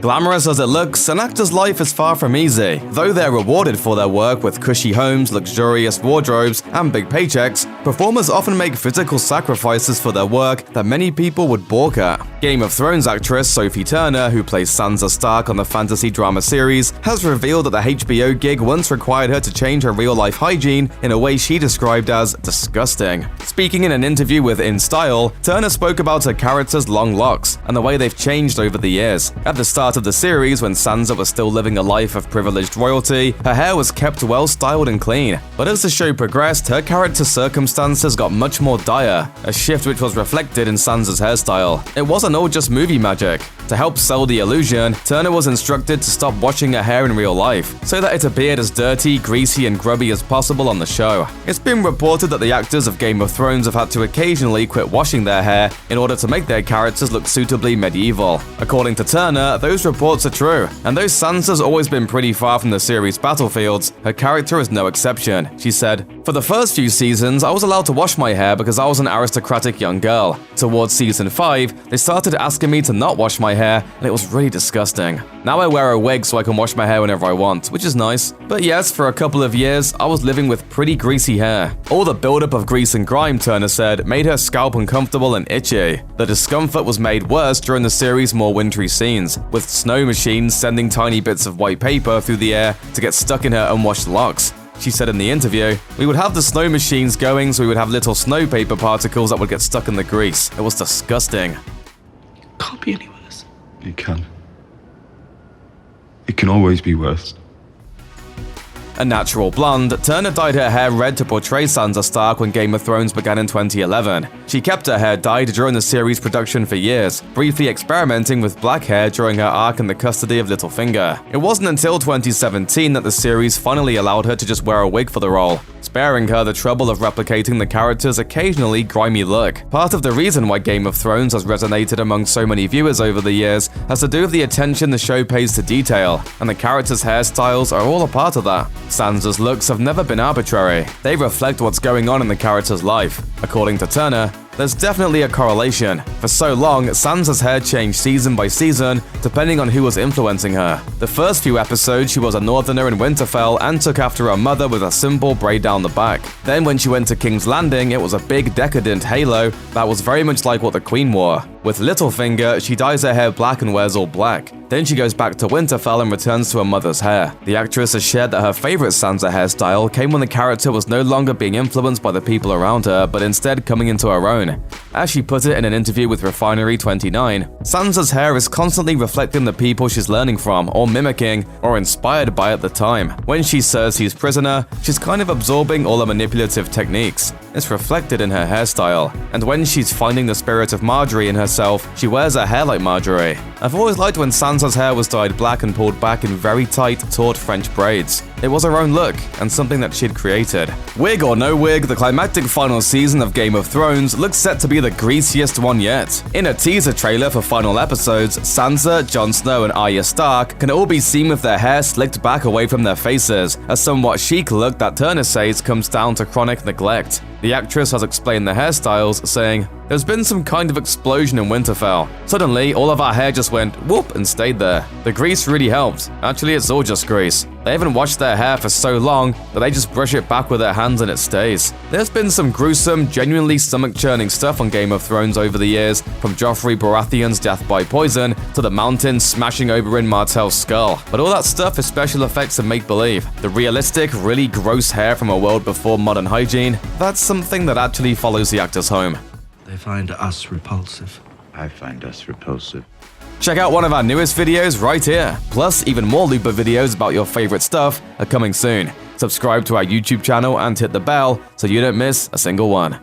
Glamorous as it looks, an actor's life is far from easy. Though they're rewarded for their work with cushy homes, luxurious wardrobes, and big paychecks, performers often make physical sacrifices for their work that many people would balk at. Game of Thrones actress Sophie Turner, who plays Sansa Stark on the fantasy drama series, has revealed that the HBO gig once required her to change her real-life hygiene in a way she described as disgusting. Speaking in an interview with In Style, Turner spoke about her character's long locks and the way they've changed over the years. At the start of the series, when Sansa was still living a life of privileged royalty, her hair was kept well styled and clean. But as the show progressed, her character's circumstances got much more dire, a shift which was reflected in Sansa's hairstyle. It wasn't all just movie magic. To help sell the illusion, Turner was instructed to stop washing her hair in real life, so that it appeared as dirty, greasy, and grubby as possible on the show. It's been reported that the actors of Game of Thrones have had to occasionally quit washing their hair in order to make their characters look suitably medieval. According to Turner, those reports are true, and though Sansa's always been pretty far from the series' battlefields, her character is no exception. She said, "For the first few seasons, I was allowed to wash my hair because I was an aristocratic young girl. Towards season 5, they started asking me to not wash my hair, and it was really disgusting. Now I wear a wig so I can wash my hair whenever I want, which is nice. But yes, for a couple of years, I was living with pretty greasy hair." All the buildup of grease and grime, Turner said, made her scalp uncomfortable and itchy. The discomfort was made worse during the series' more wintry scenes, with snow machines sending tiny bits of white paper through the air to get stuck in her unwashed locks. She said in the interview, "We would have the snow machines going so we would have little snow paper particles that would get stuck in the grease. It was disgusting." Can't be any worse. It can. It can always be worse. A natural blonde, Turner dyed her hair red to portray Sansa Stark when Game of Thrones began in 2011. She kept her hair dyed during the series' production for years, briefly experimenting with black hair during her arc in the custody of Littlefinger. It wasn't until 2017 that the series finally allowed her to just wear a wig for the role, sparing her the trouble of replicating the character's occasionally grimy look. Part of the reason why Game of Thrones has resonated among so many viewers over the years has to do with the attention the show pays to detail, and the characters' hairstyles are all a part of that. Sansa's looks have never been arbitrary. They reflect what's going on in the character's life. According to Turner, there's definitely a correlation. For so long, Sansa's hair changed season by season, depending on who was influencing her. The first few episodes, she was a northerner in Winterfell and took after her mother with a simple braid down the back. Then when she went to King's Landing, it was a big decadent halo that was very much like what the Queen wore. With Littlefinger, she dyes her hair black and wears all black. Then she goes back to Winterfell and returns to her mother's hair. The actress has shared that her favorite Sansa hairstyle came when the character was no longer being influenced by the people around her, but instead coming into her own. As she put it in an interview with Refinery29, Sansa's hair is constantly reflecting the people she's learning from, or mimicking, or inspired by at the time. When she says he's prisoner, she's kind of absorbing all the manipulative techniques. It's reflected in her hairstyle. And when she's finding the spirit of Marjorie in herself, she wears her hair like Marjorie. I've always liked when Sansa's hair was dyed black and pulled back in very tight, taut French braids. It was her own look, and something that she'd created. Wig or no wig, the climactic final season of Game of Thrones looks set to be the greasiest one yet. In a teaser trailer for final episodes, Sansa, Jon Snow, and Arya Stark can all be seen with their hair slicked back away from their faces, a somewhat chic look that Turner says comes down to chronic neglect. The actress has explained the hairstyles, saying, "There's been some kind of explosion in Winterfell. Suddenly, all of our hair just went whoop and stayed there. The grease really helped. Actually, it's all just grease. They haven't washed their hair for so long that they just brush it back with their hands and it stays." There's been some gruesome, genuinely stomach-churning stuff on Game of Thrones over the years, from Joffrey Baratheon's death by poison to the mountain smashing over in Martell's skull. But all that stuff is special effects and make-believe. The realistic, really gross hair from a world before modern hygiene, that's something that actually follows the actors home. They find us repulsive. I find us repulsive. Check out one of our newest videos right here. Plus, even more Looper videos about your favorite stuff are coming soon. Subscribe to our YouTube channel and hit the bell so you don't miss a single one.